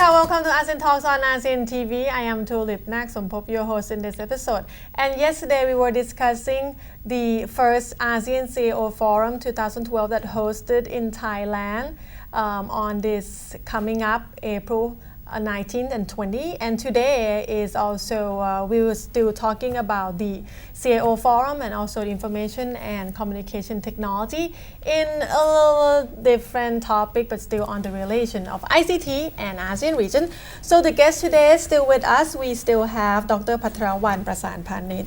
ค่ะ welcome to ASEAN Talks on ASEAN TV. I am Tulip Nak-Sompop, your host in this episode. And yesterday we were discussing the first ASEAN CIO Forum 2012 that hosted in Thailand on this coming up April 19th and 20. And today is also, we were still talking about the CIO Forum and also the information and communication technology in a little different topic, but still on the relation of ICT and ASEAN region. So the guest today is still with us. We still have Dr. Patrawan Prasan Panit.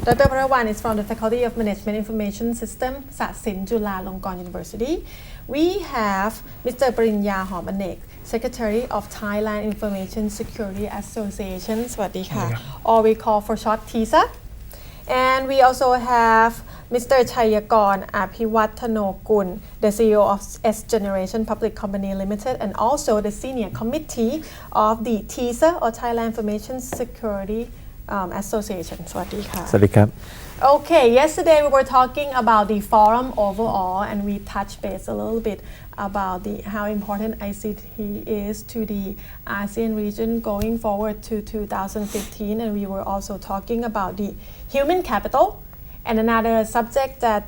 Dr. Patrawan is from the Faculty of Management Information System, Sasin Chulalongkorn University. We have Mr. Parinya Homanek, Secretary of Thailand Information Security Association, สวัสดีค่ะ or we call for short TISA. And we also have Mr. Chayakon Apiwattanogun, the CEO of S Generation Public Company Limited, and also the Senior Committee of the TISA, or Thailand Information Security Association. สวัสดีค่ะ สวัสดีครับ Okay, yesterday we were talking about the forum overall, and we touched base a little bit about how important ICT is to the ASEAN region going forward to 2015, and we were also talking about the human capital. And another subject that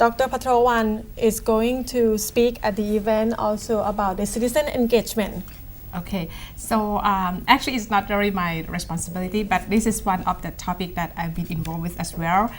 Dr. Patrawan is going to speak at the event also about the citizen engagement. Okay, so actually it's not really my responsibility, but this is one of the topic that I've been involved with as well.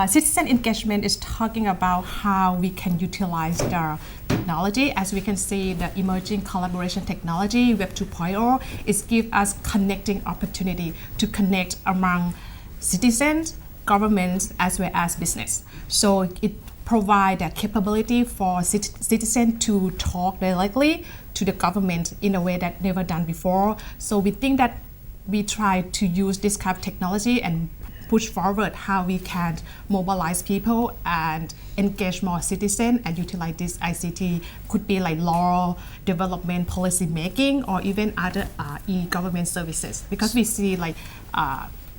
Citizen engagement is talking about how we can utilize the technology. As we can see, the emerging collaboration technology, Web 2.0, is give us connecting opportunity to connect among citizens, governments, as well as business. So it provide the capability for citizens to talk directly to the government in a way that never done before. So we think that we try to use this kind of technology and push forward how we can mobilize people and engage more citizens and utilize this ICT. Could be like law development, policy making, or even other e-government services. Because we see like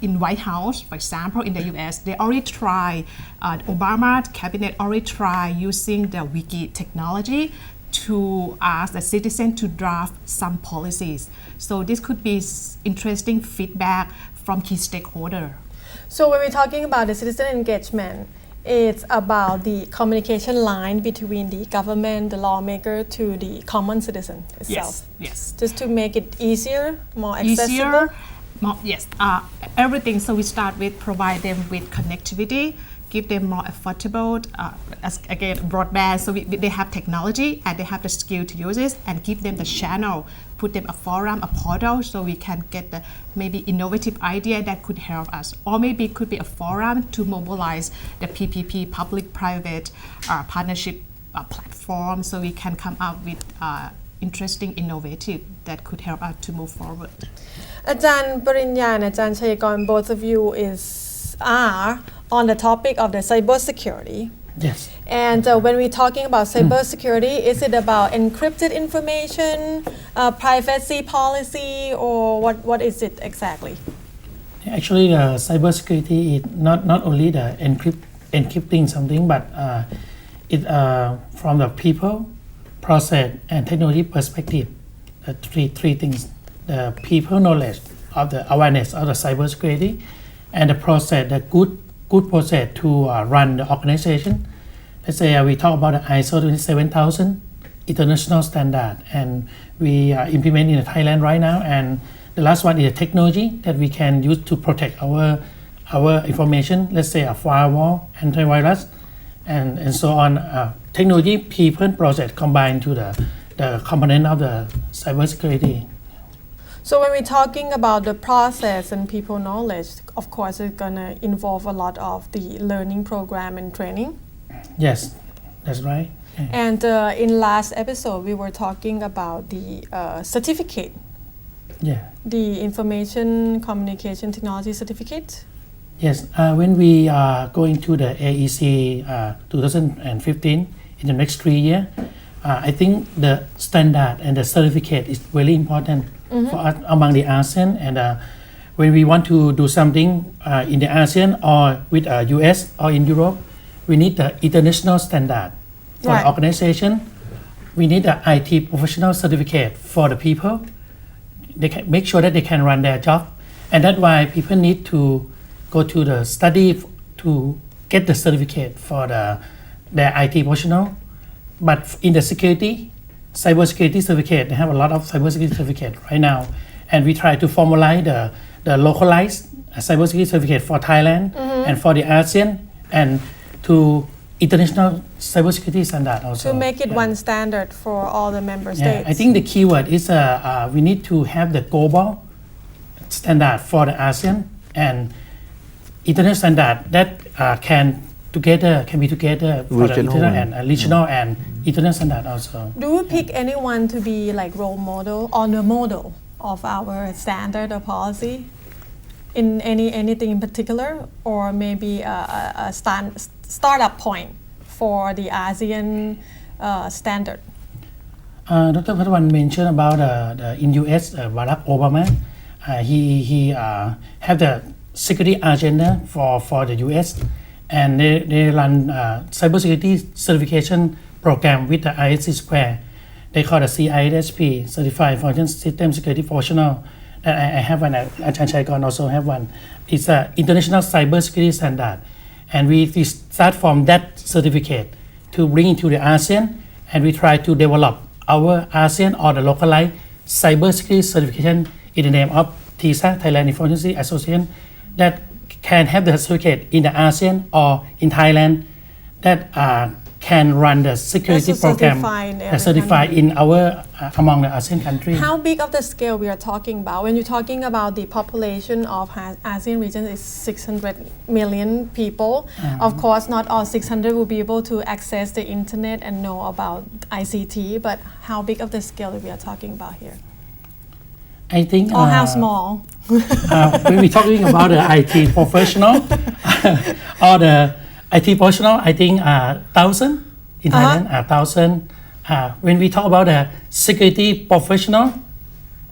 in White House, for example, in the US, they already try, Obama cabinet already try using the wiki technology to ask the citizen to draft some policies. So this could be interesting feedback from key stakeholder. So when we're talking about the citizen engagement, it's about the communication line between the government, the lawmaker, to the common citizen itself. Yes. Just to make it easier, more accessible. Everything. So we start with provide them with connectivity, give them more affordable, again, broadband. So they have technology and they have the skill to use it, and give them the channel, put them a forum, a portal, so we can get the maybe innovative idea that could help us. Or maybe it could be a forum to mobilize the PPP, public-private partnership platform, so we can come up with interesting, innovative that could help us to move forward. อาจารย์ปริญญา and อาจารย์ชัยกร both of you are on the topic of the cyber security. Yes. And when we're talking about cyber security, is it about encrypted information, privacy policy, or what is it exactly? Actually, the cybersecurity is not only the encrypting something, but it from the people, process, and technology perspective. The three things: the people knowledge of the awareness of the cybersecurity, and the process, the good process to run the organization. Let's say we talk about the ISO 27000 international standard, and we implement in Thailand right now. And the last one is the technology that we can use to protect our information. Let's say a firewall, antivirus, and so on. Technology, people, process combined to the component of the cybersecurity. So when we're talking about the process and people knowledge, of course, it's going to involve a lot of the learning program and training. Yes, that's right. Yeah. And in last episode, we were talking about the certificate. Yeah. The information communication technology certificate. Yes, when we are going to the AEC 2015 in the next 3 years, I think the standard and the certificate is very important for us among the ASEAN. And when we want to do something in the ASEAN or with US or in Europe, we need the international standard for the organization we need an IT professional certificate for the people. They can make sure that they can run their job, and that's why people need to go to the study to get the certificate for their IT professional. But in the security, cybersecurity certificate, they have a lot of cybersecurity certificate right now, and we try to formalize the localized cybersecurity certificate for Thailand and for the ASEAN and to international cybersecurity standard also. To make it one standard for all the member Yeah, states. I think the keyword is we need to have the global standard for the ASEAN and international standard that can be together for the Regional international and regional and international standard also. Do we pick anyone to be like role model or the model of our standard or policy in anything in particular, or maybe a startup point for the ASEAN standard? Dr. Patwan mentioned about in US Barack Obama. He have the security agenda for the US, and they run cybersecurity certification program with the ISC Square. They call the CISP, Certified Information System Security Professional. I have one. Ajahn Chaikon also have one. It's an international cybersecurity standard, and we start from that certificate to bring into the ASEAN, and we try to develop our ASEAN or the localized cybersecurity certification in the name of TISA, Thailand Information Security Association, that can have the certificate in the ASEAN or in Thailand that can run the security That's program certified in every certified country. in our among the ASEAN countries. How big of the scale we are talking about? When you're talking about the population of ASEAN region is 600 million people. Of course, not all 600 will be able to access the internet and know about ICT, but how big of the scale we are talking about here? I think Or how small? when we're talking about the IT professional or the IT professional, I think 1,000 in Thailand, 1,000. When we talk about the security professional,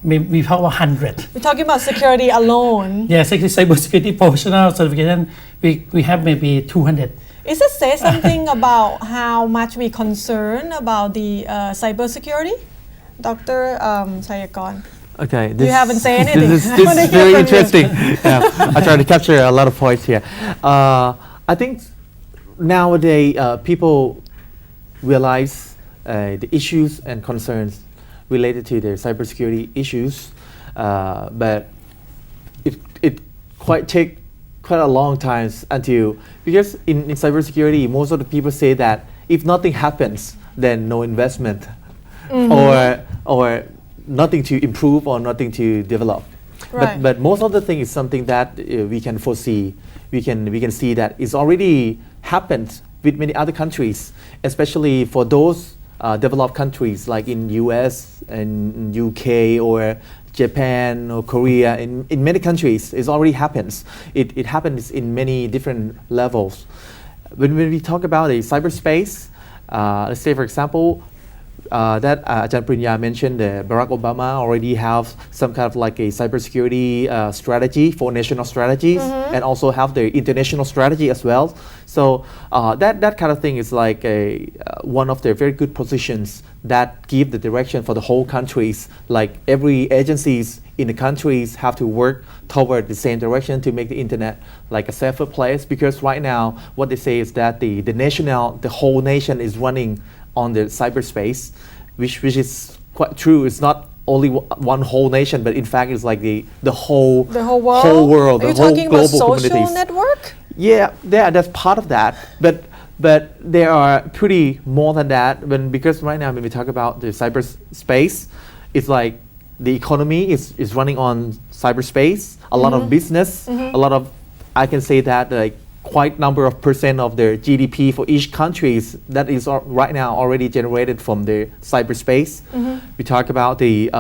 we talk about 100. We're talking about security alone. Yeah, cybersecurity professional certification, we have maybe 200. Is it say something about how much we concern about the cybersecurity? Dr. Chayakon? Okay, You haven't said anything. This I wanna is hear very from you. interesting. Yeah, I try to capture a lot of points here. I think nowadays people realize the issues and concerns related to their cybersecurity issues, but it take quite a long time until, because in cybersecurity most of the people say that if nothing happens then no investment or nothing to improve or nothing to develop. Right. But most of the thing is something that we can foresee. We can see that it's already happened with many other countries, especially for those developed countries like in US and UK or Japan or Korea. In many countries, it already happens. It happens in many different levels. When we talk about a cyberspace, let's say for example, that Ajahn Prinya mentioned, Barack Obama already have some kind of like a cybersecurity strategy for national strategies, and also have the international strategy as well. So that kind of thing is like one of the very good positions that give the direction for the whole countries. Like every agencies in the countries have to work toward the same direction to make the internet like a safer place. Because right now, what they say is that the whole nation is running on the cyberspace, which is quite true. It's not only one whole nation, but in fact it's like the whole world. whole world, Are the you whole talking about global social communities. network? Yeah, that's part of that. But there are pretty more than that. Because right now when we talk about the cyberspace, it's like the economy is running on cyberspace. A lot of business, a lot of, I can say that like quite number of percent of their GDP for each country that is right now already generated from the cyberspace. We talk about the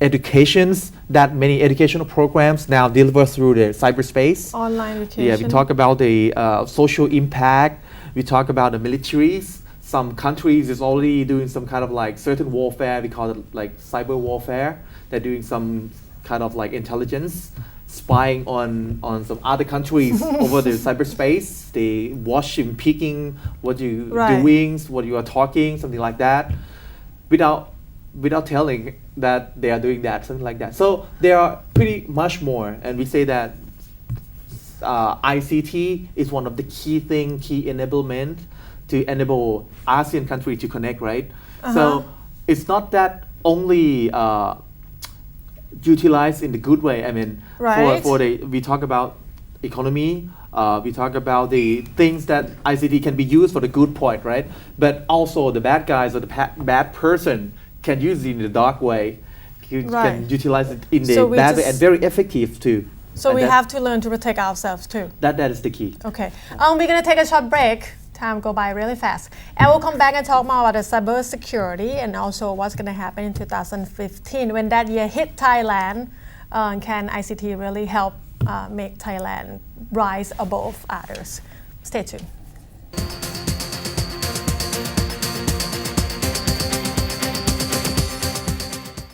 educations, that many educational programs now deliver through the cyberspace. Online education. Yeah, we talk about the social impact. We talk about the militaries. Some countries is already doing some kind of like certain warfare. We call it like cyber warfare. They're doing some kind of like intelligence, spying on some other countries over the cyberspace. They watch and picking what you doing, what you are talking, something like that. without telling that they are doing that, something like that. So there are pretty much more, and we say that ICT is one of the key enablement to enable ASEAN country to connect, right? So it's not that only utilized in the good way. I mean, Right. we talk about economy, we talk about the things that ICT can be used for the good point, right? But also the bad guys or the bad person can use it in the dark way. You Right. can utilize it in the So we bad way just- and very effective too. So And we that- have to learn to protect ourselves too. that is the key. Okay. We're going to take a short break. Time go by really fast. And we'll come back and talk more about the cyber security and also what's going to happen in 2015 when that year hit Thailand. Can ICT really help make Thailand rise above others? Stay tuned.